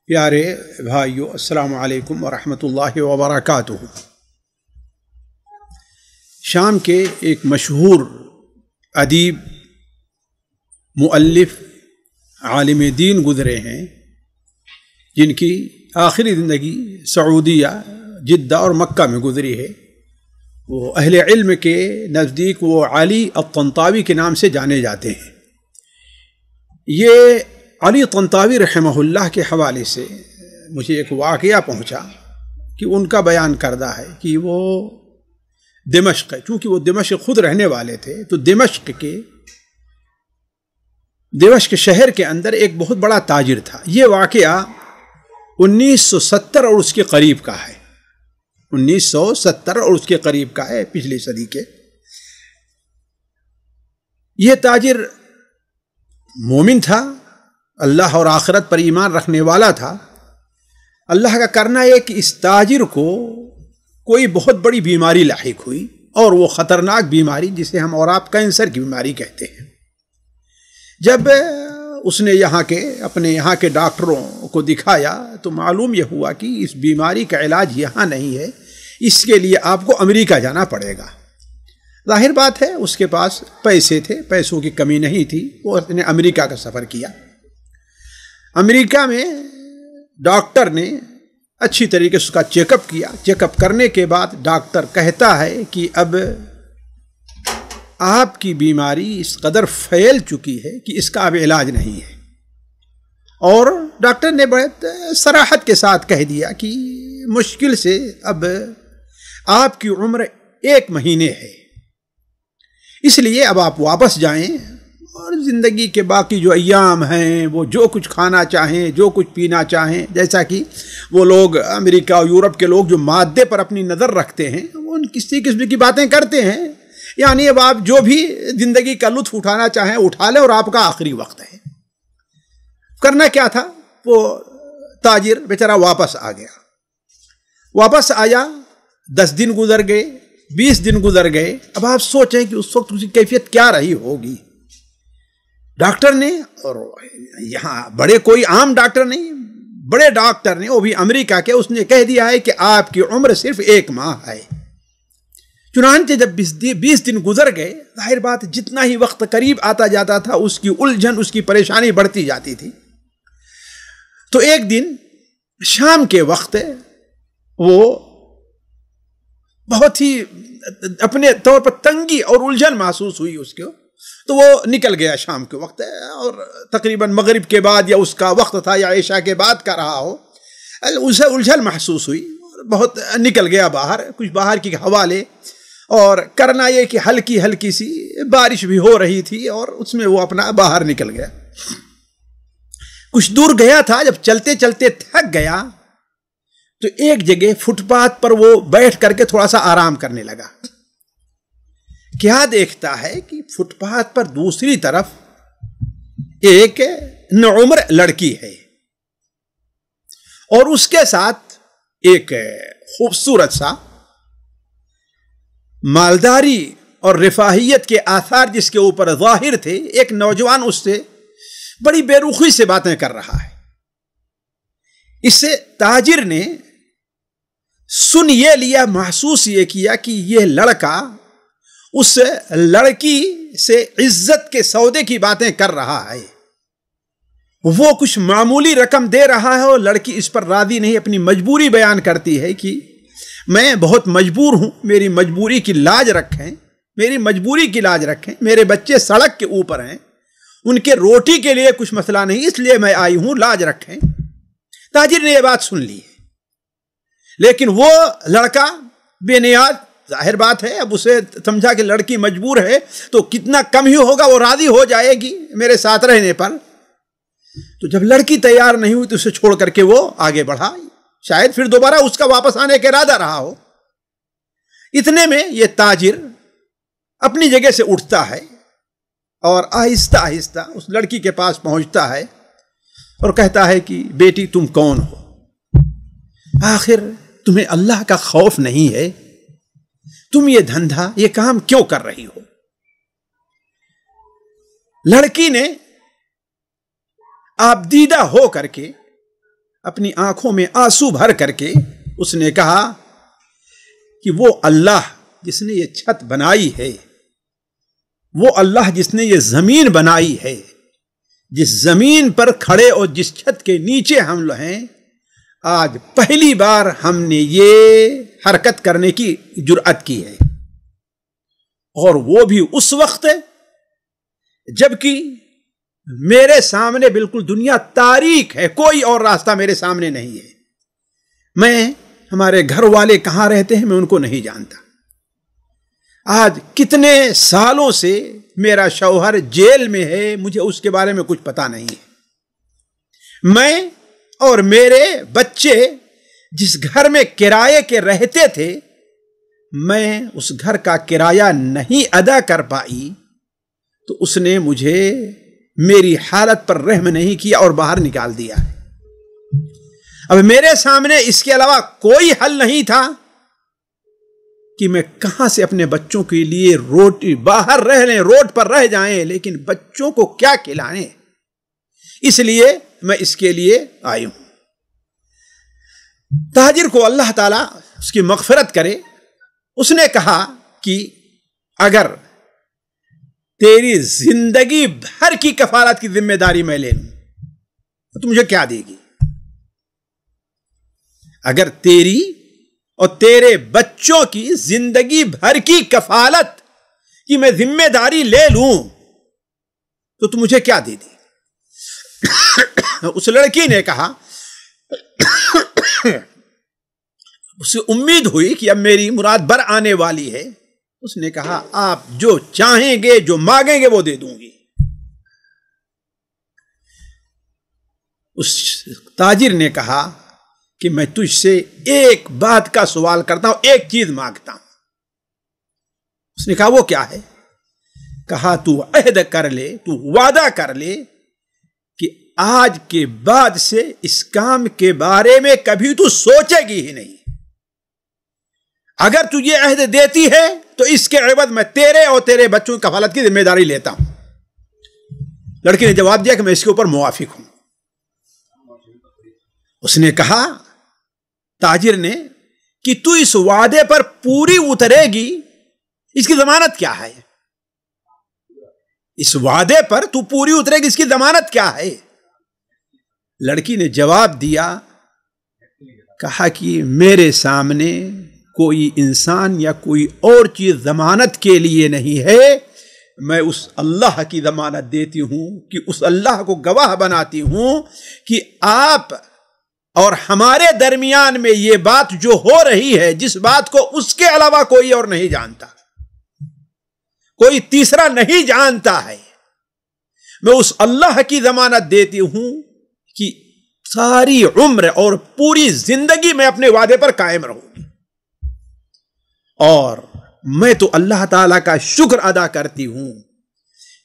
پیارے بھائیو، السلام علیکم ورحمۃ اللہ وبرکاتہ۔ شام کے ایک مشہور ادیب، مؤلف، عالم دین گزرے ہیں جن کی آخری زندگی سعودیہ، جدہ اور مکہ میں گزری ہے۔ وہ اہل علم کے نزدیک وہ علی الطنطاوی کے نام سے جانے جاتے ہیں۔ یہ علی طنطاوی رحمہ اللہ کے حوالے سے مجھے ایک واقعہ پہنچا کہ ان کا بیان کردہ ہے کہ وہ دمشق، چونکہ وہ دمشق خود رہنے والے تھے، تو دمشق شہر کے اندر ایک بہت بڑا تاجر تھا۔ یہ واقعہ 1970 اور اس کے قریب کا ہے، 1970 اور اس کے قریب کا ہے، پچھلی صدی کے۔ یہ تاجر مومن تھا، اللہ اور آخرت پر ایمان رکھنے والا تھا۔ اللہ کا کرنا یہ کہ اس تاجر کو کوئی بہت بڑی بیماری لاحق ہوئی، اور وہ خطرناک بیماری جسے ہم اور آپ کینسر کی بیماری کہتے ہیں۔ جب اس نے اپنے یہاں کے ڈاکٹروں کو دکھایا تو معلوم یہ ہوا کہ اس بیماری کا علاج یہاں نہیں ہے، اس کے لیے آپ کو امریکہ جانا پڑے گا۔ ظاہر بات ہے اس کے پاس پیسے تھے، پیسوں کی کمی نہیں تھی، وہ اس نے امریکہ کا سفر کیا۔ امریکہ میں ڈاکٹر نے اچھی طریقے سے اس کا چیک اپ کیا۔ چیک اپ کرنے کے بعد ڈاکٹر کہتا ہے کہ اب آپ کی بیماری اس قدر پھیل چکی ہے کہ اس کا اب علاج نہیں ہے، اور ڈاکٹر نے بڑے صراحت کے ساتھ کہہ دیا کہ مشکل سے اب آپ کی عمر 1 مہینے ہے، اس لیے اب آپ واپس جائیں اور زندگی کے باقی جو ایام ہیں وہ جو کچھ کھانا چاہیں، جو کچھ پینا چاہیں، جیسا کہ وہ لوگ امریکہ اور یورپ کے لوگ جو مادے پر اپنی نظر رکھتے ہیں وہ کسی قسم کی باتیں کرتے ہیں، یعنی اب آپ جو بھی زندگی کا لطف اٹھانا چاہیں اٹھا لیں، اور آپ کا آخری وقت ہے۔ کرنا کیا تھا، وہ تاجر بیچارہ واپس آ گیا۔ واپس آیا، 10 دن گزر گئے، 20 دن گزر گئے۔ اب آپ سوچیں کہ اس وقت اس کی کیفیت کیا رہی ہوگی۔ ڈاکٹر نے، اور یہاں بڑے کوئی عام ڈاکٹر نہیں، بڑے ڈاکٹر نے، وہ بھی امریکہ کے، اس نے کہہ دیا ہے کہ آپ کی عمر صرف 1 ماہ ہے۔ چنانچہ جب 20 دن گزر گئے، ظاہر بات جتنا ہی وقت قریب آتا جاتا تھا اس کی الجھن، اس کی پریشانی بڑھتی جاتی تھی۔ تو ایک دن شام کے وقت وہ بہت ہی اپنے طور پر تنگی اور الجھن محسوس ہوئی اس کو، تو وہ نکل گیا شام کے وقت، اور تقریباً مغرب کے بعد یا اس کا وقت تھا یا عشاء کے بعد کا رہا ہو، اسے الجھن محسوس ہوئی اور بہت نکل گیا باہر، کچھ باہر کی ہوا لے، اور کرنا یہ کہ ہلکی ہلکی سی بارش بھی ہو رہی تھی، اور اس میں وہ اپنا باہر نکل گیا۔ کچھ دور گیا تھا، جب چلتے چلتے تھک گیا تو ایک جگہ فٹ پاتھ پر وہ بیٹھ کر کے تھوڑا سا آرام کرنے لگا۔ کیا دیکھتا ہے کہ فٹ پاتھ پر دوسری طرف ایک نوعمر لڑکی ہے، اور اس کے ساتھ ایک خوبصورت سا، مالداری اور رفاہیت کے آثار جس کے اوپر ظاہر تھے، ایک نوجوان اس سے بڑی بے رخی سے باتیں کر رہا ہے۔ اس سے تاجر نے سن یہ لیا، محسوس یہ کیا کہ یہ لڑکا اس لڑکی سے عزت کے سودے کی باتیں کر رہا ہے، وہ کچھ معمولی رقم دے رہا ہے، اور لڑکی اس پر راضی نہیں، اپنی مجبوری بیان کرتی ہے کہ میں بہت مجبور ہوں، میری مجبوری کی لاج رکھیں، میری مجبوری کی لاج رکھیں، میرے بچے سڑک کے اوپر ہیں، ان کے روٹی کے لیے کچھ مسئلہ نہیں، اس لیے میں آئی ہوں، لاج رکھیں۔ تاجر نے یہ بات سن لی، لیکن وہ لڑکا بے نیاز، ظاہر بات ہے، اب اسے سمجھا کہ لڑکی مجبور ہے تو کتنا کم ہی ہوگا وہ راضی ہو جائے گی میرے ساتھ رہنے پر۔ تو جب لڑکی تیار نہیں ہوئی تو اسے چھوڑ کر کے وہ آگے بڑھا، شاید پھر دوبارہ اس کا واپس آنے کا ارادہ رہا ہو۔ اتنے میں یہ تاجر اپنی جگہ سے اٹھتا ہے اور آہستہ آہستہ اس لڑکی کے پاس پہنچتا ہے اور کہتا ہے کہ بیٹی تم کون ہو؟ آخر تمہیں اللہ کا خوف نہیں ہے؟ تم یہ دھندھا، یہ کام کیوں کر رہی ہو؟ لڑکی نے آپ دیدہ ہو کر کے اپنی آنکھوں میں آنسو بھر کر کے اس نے کہا کہ وہ اللہ جس نے یہ چھت بنائی ہے، وہ اللہ جس نے یہ زمین بنائی ہے، جس زمین پر کھڑے اور جس چھت کے نیچے ہم لوگ ہیں، آج پہلی بار ہم نے یہ حرکت کرنے کی جرأت کی ہے، اور وہ بھی اس وقت جبکہ میرے سامنے بالکل دنیا تاریک ہے، کوئی اور راستہ میرے سامنے نہیں ہے، ہمارے گھر والے کہاں رہتے ہیں میں ان کو نہیں جانتا، آج کتنے سالوں سے میرا شوہر جیل میں ہے، مجھے اس کے بارے میں کچھ پتا نہیں ہے، میں اور میرے بچے جس گھر میں کرائے کے رہتے تھے، میں اس گھر کا کرایہ نہیں ادا کر پائی تو اس نے مجھے میری حالت پر رحم نہیں کیا اور باہر نکال دیا ہے۔ اب میرے سامنے اس کے علاوہ کوئی حل نہیں تھا کہ میں کہاں سے اپنے بچوں کے لیے روٹی، باہر رہ لیں، روڈ پر رہ جائیں، لیکن بچوں کو کیا کھلائیں، اس لیے میں اس کے لیے آئی ہوں۔ تاجر کو اللہ تعالیٰ اس کی مغفرت کرے، اس نے کہا کہ اگر تیری زندگی بھر کی کفالت کی ذمہ داری میں لے لوں تو مجھے کیا دے گی؟ اگر تیری اور تیرے بچوں کی زندگی بھر کی کفالت کی میں ذمہ داری لے لوں تو تم مجھے کیا دے دی؟ اس لڑکی نے کہا، اسے امید ہوئی کہ اب میری مراد بر آنے والی ہے، اس نے کہا آپ جو چاہیں گے، جو مانگیں گے وہ دے دوں گی۔ اس تاجر نے کہا کہ میں تجھ سے ایک بات کا سوال کرتا ہوں، ایک چیز مانگتا ہوں۔ اس نے کہا وہ کیا ہے؟ کہا تو عہد کر لے، تو وعدہ کر لے کہ آج کے بعد سے اس کام کے بارے میں کبھی تو سوچے گی ہی نہیں۔ اگر تو یہ عہد دیتی ہے تو اس کے عوض میں تیرے اور تیرے بچوں کی کفالت کی ذمہ داری لیتا ہوں۔ لڑکی نے جواب دیا کہ میں اس کے اوپر موافق ہوں۔ اس نے کہا، تاجر نے، کہ تو اس وعدے پر پوری اترے گی، اس کی ضمانت کیا ہے؟ اس وعدے پر تو پوری اترے گی، اس کی ضمانت کیا ہے؟ لڑکی نے جواب دیا، کہا کہ میرے سامنے کوئی انسان یا کوئی اور چیز ضمانت کے لیے نہیں ہے، میں اس اللہ کی ضمانت دیتی ہوں، کہ اس اللہ کو گواہ بناتی ہوں کہ آپ اور ہمارے درمیان میں یہ بات جو ہو رہی ہے، جس بات کو اس کے علاوہ کوئی اور نہیں جانتا، کوئی تیسرا نہیں جانتا ہے، میں اس اللہ کی ضمانت دیتی ہوں کہ ساری عمر اور پوری زندگی میں اپنے وعدے پر قائم رہوں گی، اور میں تو اللہ تعالیٰ کا شکر ادا کرتی ہوں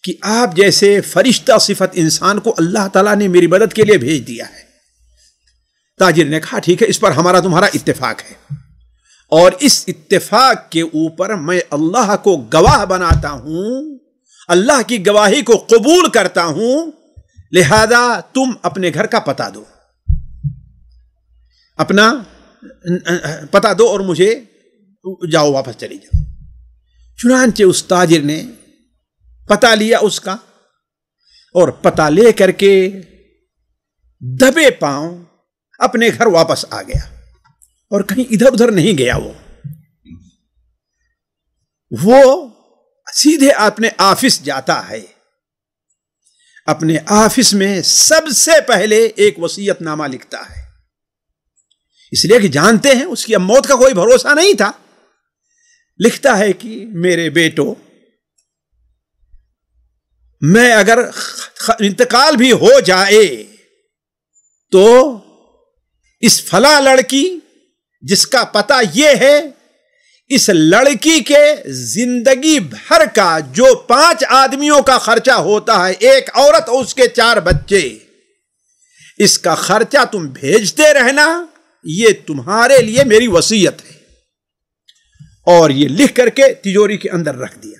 کہ آپ جیسے فرشتہ صفت انسان کو اللہ تعالیٰ نے میری مدد کے لیے بھیج دیا ہے۔ تاجر نے کہا ٹھیک ہے، اس پر ہمارا تمہارا اتفاق ہے، اور اس اتفاق کے اوپر میں اللہ کو گواہ بناتا ہوں، اللہ کی گواہی کو قبول کرتا ہوں، لہذا تم اپنے گھر کا پتہ دو، اپنا پتہ دو اور مجھے جاؤ، واپس چلی جاؤ۔ چنانچہ اس تاجر نے پتہ لیا اس کا، اور پتہ لے کر کے دبے پاؤں اپنے گھر واپس آ گیا، اور کہیں ادھر ادھر نہیں گیا، وہ سیدھے اپنے آفس جاتا ہے۔ اپنے آفس میں سب سے پہلے ایک وصیت نامہ لکھتا ہے، اس لیے کہ جانتے ہیں اس کی اب موت کا کوئی بھروسہ نہیں تھا۔ لکھتا ہے کہ میرے بیٹو، میں اگر انتقال بھی ہو جائے تو اس فلاں لڑکی جس کا پتہ یہ ہے، اس لڑکی کے زندگی بھر کا جو 5 آدمیوں کا خرچہ ہوتا ہے، ایک عورت اور اس کے 4 بچے، اس کا خرچہ تم بھیجتے رہنا، یہ تمہارے لیے میری وصیت ہے۔ اور یہ لکھ کر کے تجوری کے اندر رکھ دیا،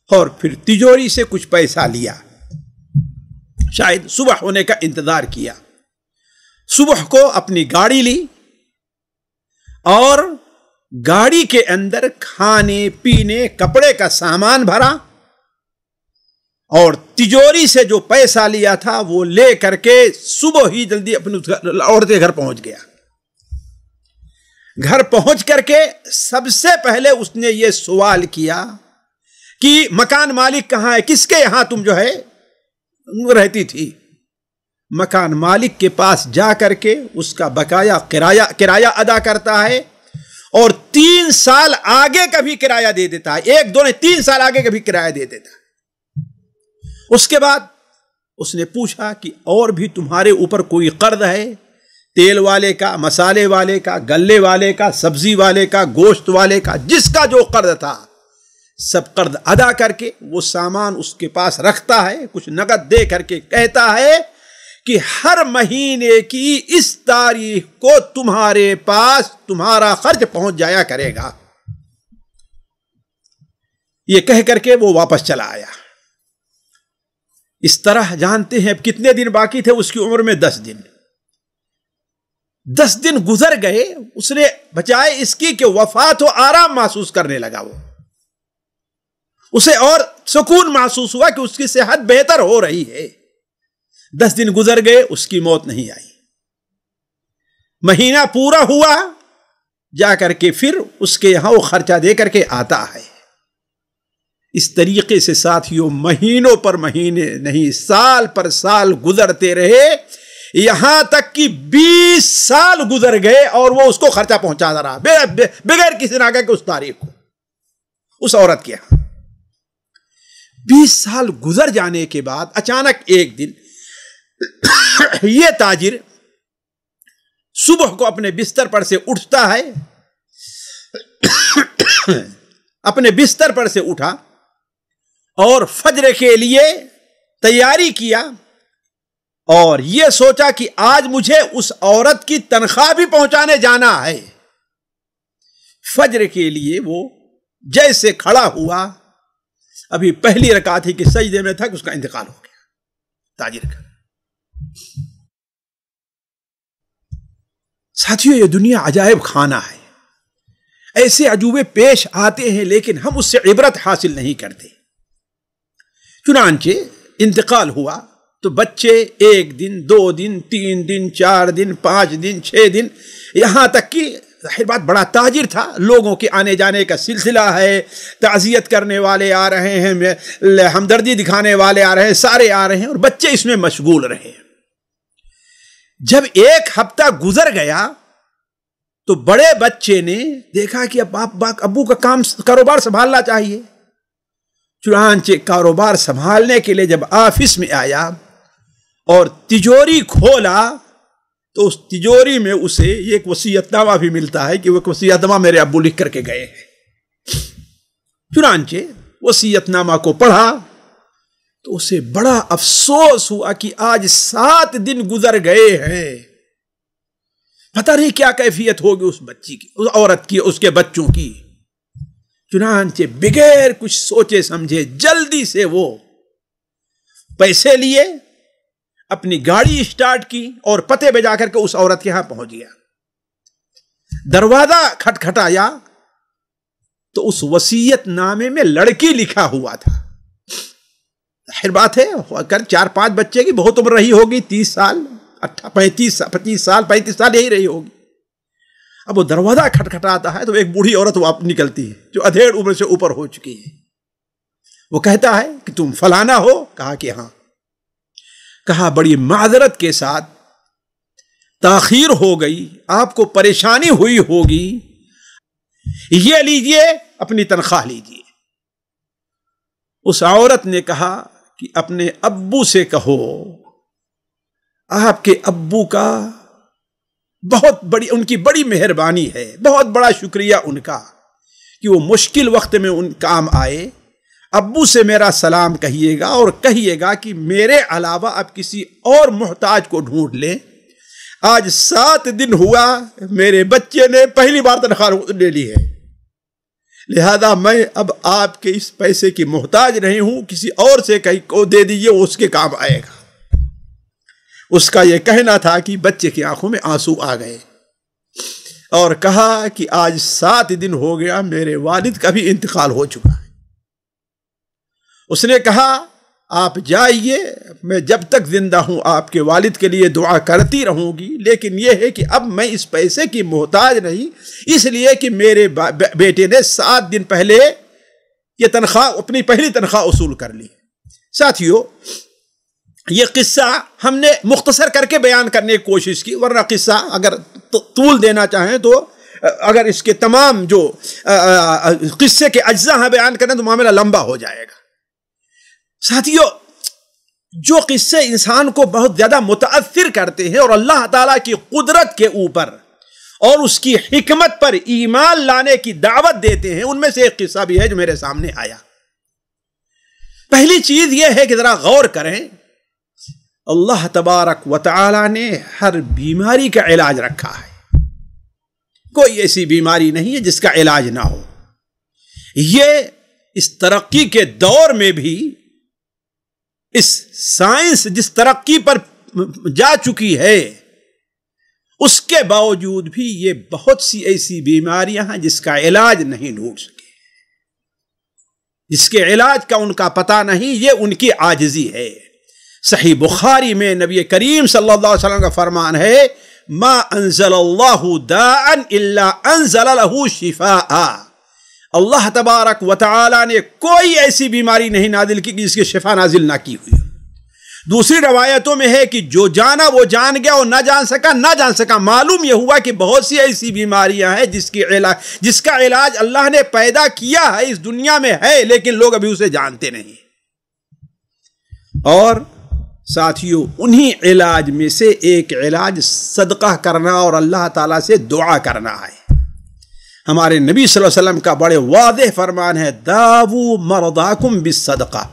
اور پھر تجوری سے کچھ پیسہ لیا، شاید صبح ہونے کا انتظار کیا، صبح کو اپنی گاڑی لی اور گاڑی کے اندر کھانے پینے کپڑے کا سامان بھرا اور تجوری سے جو پیسہ لیا تھا وہ لے کر کے صبح ہی جلدی اپنے عورت کے گھر پہنچ گیا. گھر پہنچ کر کے سب سے پہلے اس نے یہ سوال کیا کہ مکان مالک کہاں ہے, کس کے یہاں تم جو ہے رہتی تھی. مکان مالک کے پاس جا کر کے اس کا بقایا کرایہ ادا کرتا ہے اور 3 سال آگے کا بھی کرایہ دے دیتا ہے. 1 2 نہیں 3 سال آگے کا بھی کرایہ دے دیتا ہے. اس کے بعد اس نے پوچھا کہ اور بھی تمہارے اوپر کوئی قرض ہے؟ تیل والے کا, مسالے والے کا, گلے والے کا, سبزی والے کا, گوشت والے کا, جس کا جو قرض تھا سب قرض ادا کر کے وہ سامان اس کے پاس رکھتا ہے. کچھ نقد دے کر کے کہتا ہے کہ ہر مہینے کی اس تاریخ کو تمہارے پاس تمہارا خرچ پہنچ جایا کرے گا. یہ کہہ کر کے وہ واپس چلا آیا. اس طرح جانتے ہیں اب کتنے دن باقی تھے اس کی عمر میں؟ 10 دن. 10 دن گزر گئے. اس نے بجائے اس کی کہ وفات ہو آرام محسوس کرنے لگا. وہ اسے اور سکون محسوس ہوا کہ اس کی صحت بہتر ہو رہی ہے. 10 دن گزر گئے, اس کی موت نہیں آئی. مہینہ پورا ہوا, جا کر کے پھر اس کے یہاں وہ خرچہ دے کر کے آتا ہے. اس طریقے سے ساتھیوں مہینوں پر مہینے نہیں سال پر سال گزرتے رہے, یہاں تک کہ 20 سال گزر گئے اور وہ اس کو خرچہ پہنچاتا رہا بغیر کسی نہ کہ اس تاریخ کو اس عورت کے یہاں. 20 سال گزر جانے کے بعد اچانک ایک دن یہ تاجر صبح کو اپنے بستر پر سے اٹھتا ہے. اپنے بستر پر سے اٹھا اور فجر کے لیے تیاری کیا اور یہ سوچا کہ آج مجھے اس عورت کی تنخواہ بھی پہنچانے جانا ہے. فجر کے لیے وہ جیسے کھڑا ہوا, ابھی پہلی رکعت ہی کے سجدے میں تھا کہ اس کا انتقال ہو گیا تاجر کا. ساتھیوں یہ دنیا عجائب خانہ ہے. ایسے عجوبے پیش آتے ہیں لیکن ہم اس سے عبرت حاصل نہیں کرتے. چنانچہ انتقال ہوا تو بچے 1 دن 2 دن 3 دن 4 دن 5 دن 6 دن یہاں تک کہ ظاہر بات بڑا تاجر تھا, لوگوں کے آنے جانے کا سلسلہ ہے, تعزیت کرنے والے آ رہے ہیں, ہمدردی دکھانے والے آ رہے ہیں, سارے آ رہے ہیں اور بچے اس میں مشغول رہے. جب 1 ہفتہ گزر گیا تو بڑے بچے نے دیکھا کہ اب ابو کا کاروبار سنبھالنا چاہیے. چنانچہ کاروبار سنبھالنے کے لیے جب آفس میں آیا اور تجوری کھولا تو اس تجوری میں اسے ایک وصیت نامہ بھی ملتا ہے کہ وہ وصیت نامہ میرے ابو لکھ کر کے گئے ہیں. چنانچہ وصیت نامہ کو پڑھا تو اسے بڑا افسوس ہوا کہ آج 7 دن گزر گئے ہیں, پتہ نہیں کیا کیفیت ہوگی اس بچی کی, اس عورت کی, اس کے بچوں کی. چنانچہ بغیر کچھ سوچے سمجھے جلدی سے وہ پیسے لیے, اپنی گاڑی اسٹارٹ کی اور پتے پہ جا کر کے اس عورت کے ہاں پہنچ گیا. دروازہ کھٹکھٹایا تو اس وصیت نامے میں لڑکی لکھا ہوا تھا. ظاہر بات ہے اگر 4-5 بچے کی بہت عمر رہی ہوگی, 30 سال 25 سال یہی رہی ہوگی. اب وہ دروازہ کھٹکھٹاتا ہے تو ایک بوڑھی عورت وہ نکلتی ہے جو ادھیڑ عمر سے اوپر ہو چکی ہے. وہ کہتا ہے کہ تم فلانا ہو؟ کہا کہ ہاں. کہا بڑی معذرت کے ساتھ تاخیر ہو گئی, آپ کو پریشانی ہوئی ہوگی, یہ لیجئے اپنی تنخواہ لیجئے. اس عورت نے کہا کہ اپنے ابو سے کہو آپ کے ابو کا بہت بڑی ان کی بڑی مہربانی ہے, بہت بڑا شکریہ ان کا کہ وہ مشکل وقت میں ان کام آئے. ابو سے میرا سلام کہیے گا اور کہیے گا کہ میرے علاوہ آپ کسی اور محتاج کو ڈھونڈ لیں. آج 7 دن ہوا میرے بچے نے پہلی بار تنخواہ لے لی ہے, لہذا میں اب آپ کے اس پیسے کی محتاج نہیں ہوں, کسی اور سے کہیں کو دے دیجئے وہ اس کے کام آئے گا. اس کا یہ کہنا تھا کہ بچے کی آنکھوں میں آنسو آ گئے اور کہا کہ آج 7 دن ہو گیا میرے والد کا بھی انتقال ہو چکا ہے۔ اس نے کہا آپ جائیے، میں جب تک زندہ ہوں آپ کے والد کے لیے دعا کرتی رہوں گی، لیکن یہ ہے کہ اب میں اس پیسے کی محتاج نہیں، اس لیے کہ میرے بیٹے نے 7 دن پہلے یہ تنخواہ، اپنی پہلی تنخواہ وصول کر لی۔ ساتھیو، یہ قصہ ہم نے مختصر کر کے بیان کرنے کی کوشش کی، ورنہ قصہ اگر طول دینا چاہیں تو اگر اس کے تمام جو قصے کے اجزاء ہیں بیان کریں تو معاملہ لمبا ہو جائے گا۔ ساتھیو، جو قصے انسان کو بہت زیادہ متاثر کرتے ہیں اور اللہ تعالیٰ کی قدرت کے اوپر اور اس کی حکمت پر ایمان لانے کی دعوت دیتے ہیں، ان میں سے ایک قصہ بھی ہے جو میرے سامنے آیا۔ پہلی چیز یہ ہے کہ ذرا غور کریں، اللہ تبارک و تعالی نے ہر بیماری کا علاج رکھا ہے، کوئی ایسی بیماری نہیں ہے جس کا علاج نہ ہو۔ یہ اس ترقی کے دور میں بھی، اس سائنس جس ترقی پر جا چکی ہے، اس کے باوجود بھی یہ بہت سی ایسی بیماریاں ہیں جس کا علاج نہیں ڈھونڈ سکے، جس کے علاج کا ان کا پتہ نہیں، یہ ان کی عاجزی ہے۔ صحیح بخاری میں نبی کریم صلی اللہ علیہ وسلم کا فرمان ہے، ما انزل اللہ داء الا انزل له شفاء۔ اللہ تبارک و تعالی نے کوئی ایسی بیماری نہیں نازل کی جس کی شفا نازل نہ کی ہوئی۔ دوسری روایتوں میں ہے کہ جو جانا وہ جان گیا اور نہ جان سکا نہ جان سکا۔ معلوم یہ ہوا کہ بہت سی ایسی بیماریاں ہیں جس کا علاج اللہ نے پیدا کیا ہے، اس دنیا میں ہے، لیکن لوگ ابھی اسے جانتے نہیں۔ اور ساتھیوں، انہی علاج میں سے ایک علاج صدقہ کرنا اور اللہ تعالیٰ سے دعا کرنا ہے۔ ہمارے نبی صلی اللہ علیہ وسلم کا بڑے واضح فرمان ہے، داووا مرضاکم بالصدقہ،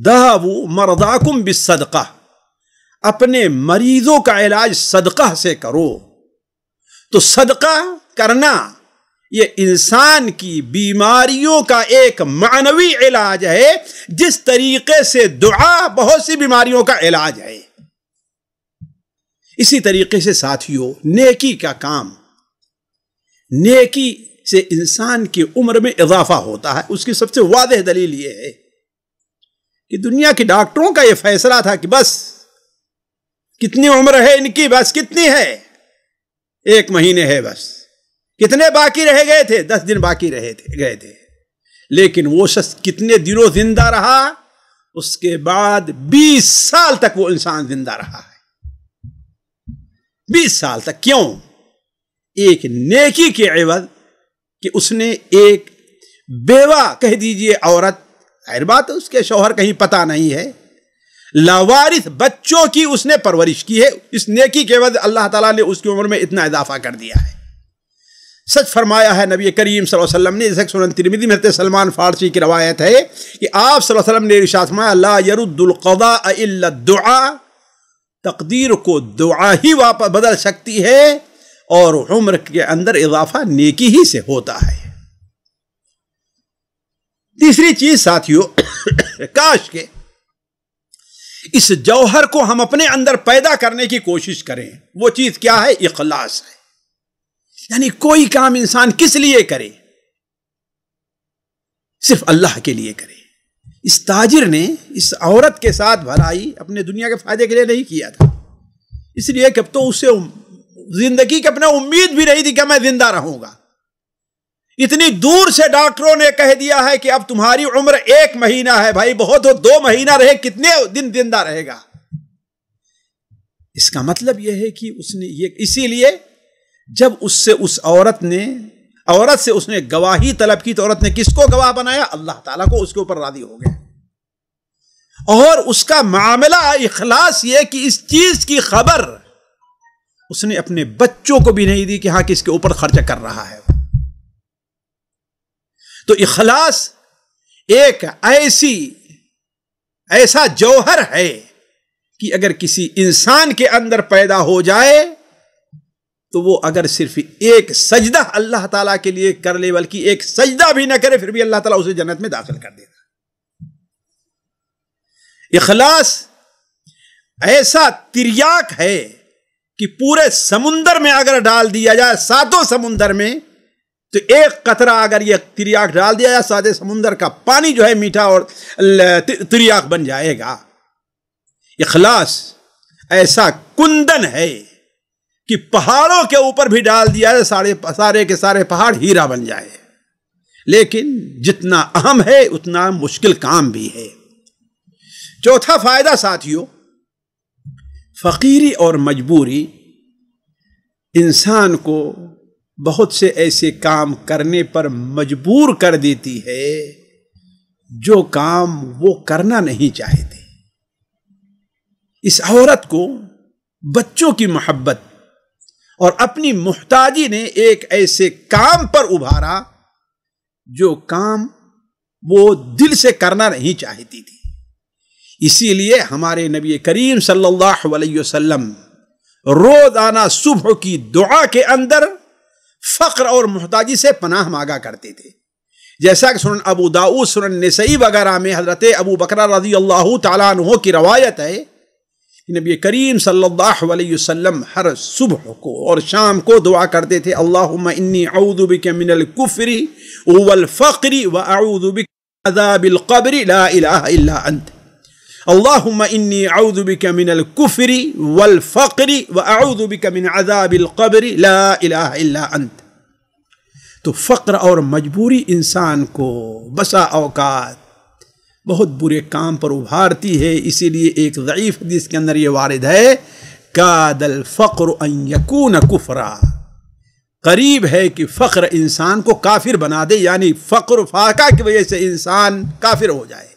داووا مرضاکم بالصدقہ، اپنے مریضوں کا علاج صدقہ سے کرو۔ تو صدقہ کرنا یہ انسان کی بیماریوں کا ایک معنوی علاج ہے، جس طریقے سے دعا بہت سی بیماریوں کا علاج ہے۔ اسی طریقے سے ساتھیوں، نیکی کا کام، نیکی سے انسان کی عمر میں اضافہ ہوتا ہے۔ اس کی سب سے واضح دلیل یہ ہے کہ دنیا کے ڈاکٹروں کا یہ فیصلہ تھا کہ بس کتنی عمر ہے ان کی، بس کتنی ہے، 1 مہینے ہے، بس کتنے باقی رہ گئے تھے، 10 دن باقی گئے تھے، لیکن وہ شخص کتنے دنوں زندہ رہا، اس کے بعد 20 سال تک وہ انسان زندہ رہا ہے۔ 20 سال تک، کیوں؟ ایک نیکی کے عوض کہ اس نے ایک بیوہ کہہ دیجئے عورت، ظاہر بات اس کے شوہر کہیں پتہ نہیں ہے، لاوارث بچوں کی اس نے پرورش کی ہے، اس نیکی کے عوض اللہ تعالیٰ نے اس کی عمر میں اتنا اضافہ کر دیا ہے۔ سچ فرمایا ہے نبی کریم صلی اللہ علیہ وسلم نے، جیسے سنن ترمذی میں سلمان فارسی کی روایت ہے کہ آپ صلی اللہ علیہ وسلم نے ارشاد فرمایا، لا يرد القضاء الا الدعاء، تقدیر کو دعا ہی واپس بدل سکتی ہے، اور عمر کے اندر اضافہ نیکی ہی سے ہوتا ہے۔ تیسری چیز ساتھیوں، کاش کہ اس جوہر کو ہم اپنے اندر پیدا کرنے کی کوشش کریں۔ وہ چیز کیا ہے؟ اخلاص ہے۔ یعنی کوئی کام انسان کس لیے کرے؟ صرف اللہ کے لیے کرے۔ اس تاجر نے اس عورت کے ساتھ بھلائی اپنے دنیا کے فائدے کے لیے نہیں کیا تھا، اس لیے کہ اب تو اسے زندگی کی اپنا امید بھی نہیں تھی کہ میں زندہ رہوں گا۔ اتنی دور سے ڈاکٹروں نے کہہ دیا ہے کہ اب تمہاری عمر 1 مہینہ ہے، بھائی بہت ہو 2 مہینہ رہے، کتنے دن زندہ رہے گا؟ اس کا مطلب یہ ہے کہ اس نے یہ، اسی لیے جب اس عورت سے اس نے گواہی طلب کی تو عورت نے کس کو گواہ بنایا؟ اللہ تعالیٰ کو، اس کے اوپر راضی ہو گئے۔ اور اس کا معاملہ اخلاص یہ کہ اس چیز کی خبر اس نے اپنے بچوں کو بھی نہیں دی کہ ہاں کس کے اوپر خرچ کر رہا ہے۔ تو اخلاص ایک ایسا جوہر ہے کہ اگر کسی انسان کے اندر پیدا ہو جائے تو وہ اگر صرف ایک سجدہ اللہ تعالیٰ کے لیے کر لے، بلکہ ایک سجدہ بھی نہ کرے، پھر بھی اللہ تعالیٰ اسے جنت میں داخل کر دیتا۔ اخلاص ایسا تریاک ہے کہ پورے سمندر میں اگر ڈال دیا جائے، ساتوں سمندر میں، تو ایک قطرہ اگر یہ تریاک ڈال دیا جائے، ساتھے سمندر کا پانی جو ہے میٹھا اور تریاک بن جائے گا۔ اخلاص ایسا کندن ہے کہ پہاڑوں کے اوپر بھی ڈال دیا جائے، سارے کے سارے پہاڑ ہیرا بن جائے۔ لیکن جتنا اہم ہے اتنا مشکل کام بھی ہے۔ چوتھا فائدہ ساتھیوں، فقیری اور مجبوری انسان کو بہت سے ایسے کام کرنے پر مجبور کر دیتی ہے جو کام وہ کرنا نہیں چاہتے۔ اس عورت کو بچوں کی محبت اور اپنی محتاجی نے ایک ایسے کام پر ابھارا جو کام وہ دل سے کرنا نہیں چاہتی تھی۔ اسی لیے ہمارے نبی کریم صلی اللہ علیہ وسلم روزانہ صبح کی دعا کے اندر فقر اور محتاجی سے پناہ مانگا کرتے تھے، جیسا کہ سنن ابو داؤد، سنن نسائی وغیرہ میں حضرت ابو بکر رضی اللہ تعالیٰ عنہ کی روایت ہے کہ نبی کریم صلی اللہ علیہ وسلم ہر صبح کو اور شام کو دعا کرتے تھے، اللہم انی اعوذ بک من الکفر والفقر واعوذ بک من عذاب القبر لا الہ الا انت، اللہم انی اعوذ بک من الکفر والفقر واعوذ بک من عذاب القبر لا الہ الا انت۔ تو فقر اور مجبوری انسان کو بسا اوقات بہت برے کام پر ابھارتی ہے۔ اسی لیے ایک ضعیف حدیث کے اندر یہ وارد ہے، کاد الفقر ان یکون کفرا، قریب ہے کہ فقر انسان کو کافر بنا دے، یعنی فقر و فاقہ کی وجہ سے انسان کافر ہو جائے۔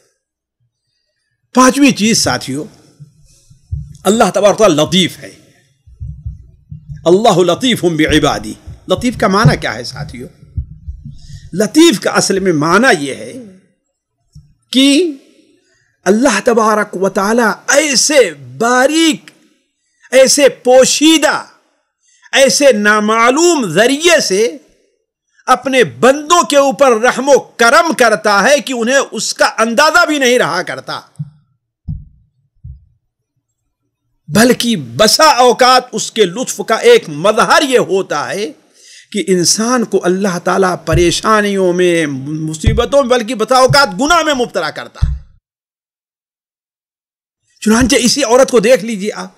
پانچویں چیز ساتھیوں، اللہ تبارک تعالیٰ لطیف ہے۔ اللہ لطیف بعبادی۔ لطیف کا معنی کیا ہے ساتھیوں؟ لطیف کا اصل میں معنی یہ ہے کہ اللہ تبارک و تعالی ایسے باریک، ایسے پوشیدہ، ایسے نامعلوم ذریعے سے اپنے بندوں کے اوپر رحم و کرم کرتا ہے کہ انہیں اس کا اندازہ بھی نہیں رہا کرتا، بلکہ بسا اوقات اس کے لطف کا ایک مظہر یہ ہوتا ہے کہ انسان کو اللہ تعالیٰ پریشانیوں میں، مصیبتوں میں، بلکہ بسا اوقات گناہ میں مبتلا کرتا ہے۔ چنانچہ اسی عورت کو دیکھ لیجیے آپ،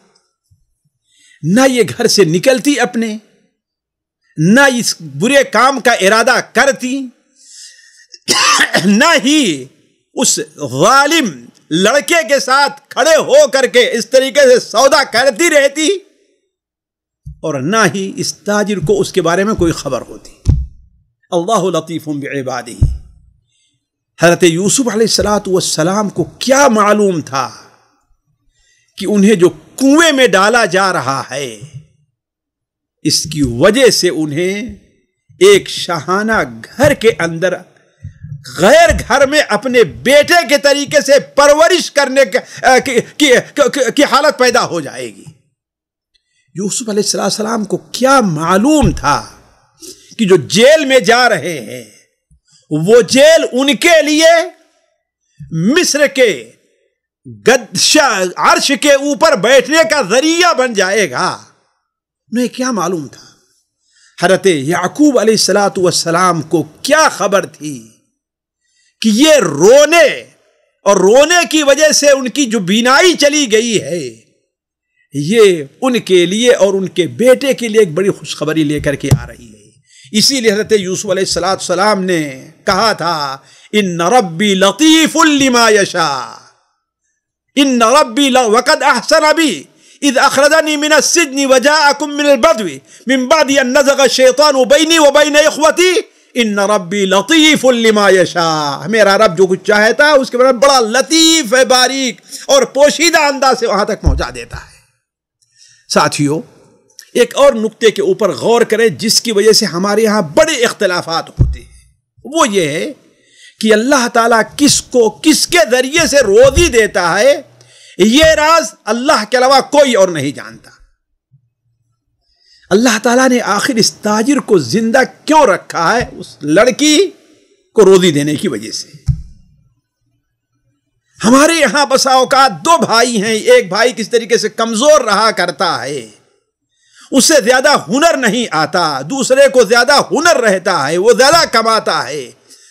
نہ یہ گھر سے نکلتی اپنے، نہ اس برے کام کا ارادہ کرتی، نہ ہی اس ظالم لڑکے کے ساتھ کھڑے ہو کر کے اس طریقے سے سودا کرتی رہتی، اور نہ ہی اس تاجر کو اس کے بارے میں کوئی خبر ہوتی۔ اللہ لطیف بعبادہ۔ حضرت یوسف علیہ السلام کو کیا معلوم تھا کہ انہیں جو کنویں میں ڈالا جا رہا ہے اس کی وجہ سے انہیں ایک شاہانہ گھر کے اندر غیر گھر میں اپنے بیٹے کے طریقے سے پرورش کرنے کی حالت پیدا ہو جائے گی۔ یوسف علیہ السلام کو کیا معلوم تھا کہ جو جیل میں جا رہے ہیں وہ جیل ان کے لیے مصر کے عرش کے اوپر بیٹھنے کا ذریعہ بن جائے گا۔ انہیں کیا معلوم تھا؟ حضرت یعقوب علیہ السلام کو کیا خبر تھی کہ یہ رونے اور رونے کی وجہ سے ان کی جو بینائی چلی گئی ہے، یہ ان کے لیے اور ان کے بیٹے کے لیے ایک بڑی خوشخبری لے کر کے آ رہی ہے۔ اسی لیے حضرت یوسف علیہ السلام نے کہا تھا، ان ربی لطیف لما یشاء، ان ربی وقد احسن بی اذ اخرجنی من السجن وجاءکم من البدو من بعد ان نزغ الشیطان بینی وبین اخوتی ان ربی لطیف لما یشاء۔ میرا رب جو کچھ چاہتا ہے اس کے بارے میں بڑا لطیف ہے، باریک اور پوشیدہ انداز سے وہاں تک پہنچا دیتا ہے۔ ساتھیوں، ایک اور نقطے کے اوپر غور کریں جس کی وجہ سے ہمارے ہاں بڑے اختلافات ہوتے ہیں، وہ یہ ہے کہ اللہ تعالیٰ کس کو کس کے ذریعے سے روزی دیتا ہے، یہ راز اللہ کے علاوہ کوئی اور نہیں جانتا۔ اللہ تعالیٰ نے آخر اس تاجر کو زندہ کیوں رکھا ہے؟ اس لڑکی کو روزی دینے کی وجہ سے۔ ہمارے یہاں بسا اوقات دو بھائی ہیں، ایک بھائی کس طریقے سے کمزور رہا کرتا ہے، اسے زیادہ ہنر نہیں آتا، دوسرے کو زیادہ ہنر رہتا ہے، وہ زیادہ کماتا ہے،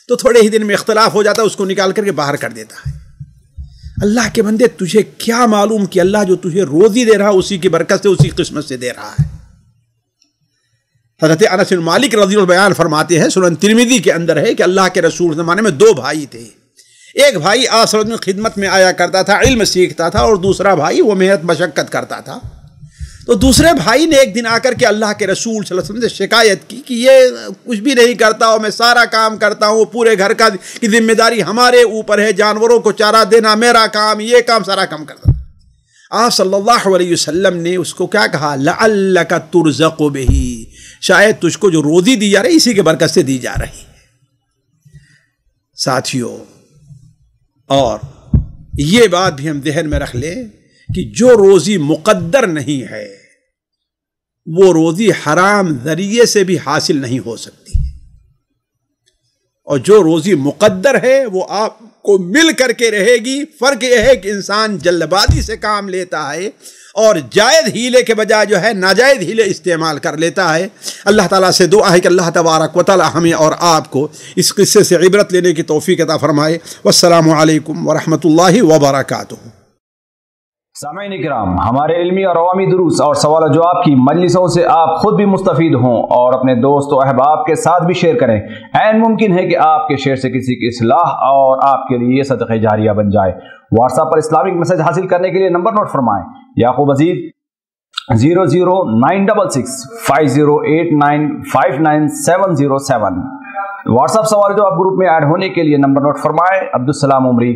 تو تھوڑے ہی دن میں اختلاف ہو جاتا ہے، اس کو نکال کر کے باہر کر دیتا ہے۔ اللہ کے بندے، تجھے کیا معلوم کہ اللہ جو تجھے روزی دے رہا اسی کی برکت سے، اسی قسمت سے دے رہا ہے۔ حضرت انس بن مالک رضی اللہ عنہ بیان فرماتے ہیں، سنن ترمذی کے اندر ہے کہ اللہ کے رسول زمانے میں دو بھائی تھے، ایک بھائی آخرت میں خدمت میں آیا کرتا تھا، علم سیکھتا تھا، اور دوسرا بھائی وہ محنت مشقت کرتا تھا۔ تو دوسرے بھائی نے ایک دن آ کر کے اللہ کے رسول صلی اللہ علیہ وسلم سے شکایت کی کہ یہ کچھ بھی نہیں کرتا ہو، میں سارا کام کرتا ہوں، پورے گھر کی ذمہ داری ہمارے اوپر ہے، جانوروں کو چارہ دینا میرا کام، یہ کام سارا کام کرتا ہوں۔ آپ صلی اللہ علیہ وسلم نے اس کو کیا کہا؟ لعلک ترزق بہ، شاید تجھ کو جو روزی دی جا رہی اسی کے برکت سے دی جا رہی ہے۔ ساتھیوں، اور یہ بات بھی ہم ذہن میں رکھ لیں کہ جو روزی مقدر نہیں ہے وہ روزی حرام ذریعے سے بھی حاصل نہیں ہو سکتی، اور جو روزی مقدر ہے وہ آپ کو مل کر کے رہے گی۔ فرق یہ ہے کہ انسان جلد بازی سے کام لیتا ہے اور جائز ہیلے کے بجائے جو ہے ناجائز ہیلے استعمال کر لیتا ہے۔ اللہ تعالیٰ سے دعا ہے کہ اللہ تبارک و تعالیٰ ہمیں اور آپ کو اس قصے سے عبرت لینے کی توفیق عطا فرمائے۔ والسلام علیکم ورحمۃ اللہ وبرکاتہ۔ سامعین کرام، ہمارے علمی اور عوامی دروس اور سوال و جواب کی مجلسوں سے آپ خود بھی مستفید ہوں اور اپنے دوست و احباب کے ساتھ بھی شیئر کریں۔ عین ممکن ہے کہ آپ کے شیئر سے کسی کی اصلاح اور آپ کے لیے صدقہ جاریہ بن جائے۔ واٹس ایپ پر اسلامک میسج حاصل کرنے کے لیے نمبر نوٹ فرمائیں: یعقوب عزیز 00966 5089 59707۔ واٹس ایپ سوال جو آپ گروپ میں ایڈ ہونے کے لیے نمبر نوٹ فرمائیں: عبدالسلام عمری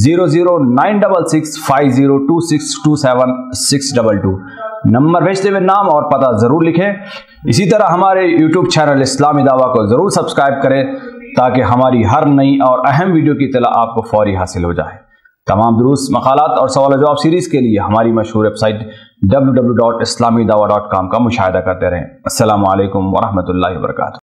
00966 502627 نمبر بھیجتے ہوئے نام اور پتہ ضرور لکھیں۔ اسی طرح ہمارے یوٹیوب چینل اسلامی دعویٰ کو ضرور سبسکرائب کریں تاکہ ہماری ہر نئی اور اہم ویڈیو کی اطلاع آپ کو فوری حاصل ہو جائے۔ تمام دروس، مقالات اور سوال و جواب سیریز کے لیے ہماری مشہور ویب سائٹ www.islamidawah.com کا مشاہدہ کرتے رہیں۔ السلام علیکم ورحمۃ اللہ وبرکاتہ۔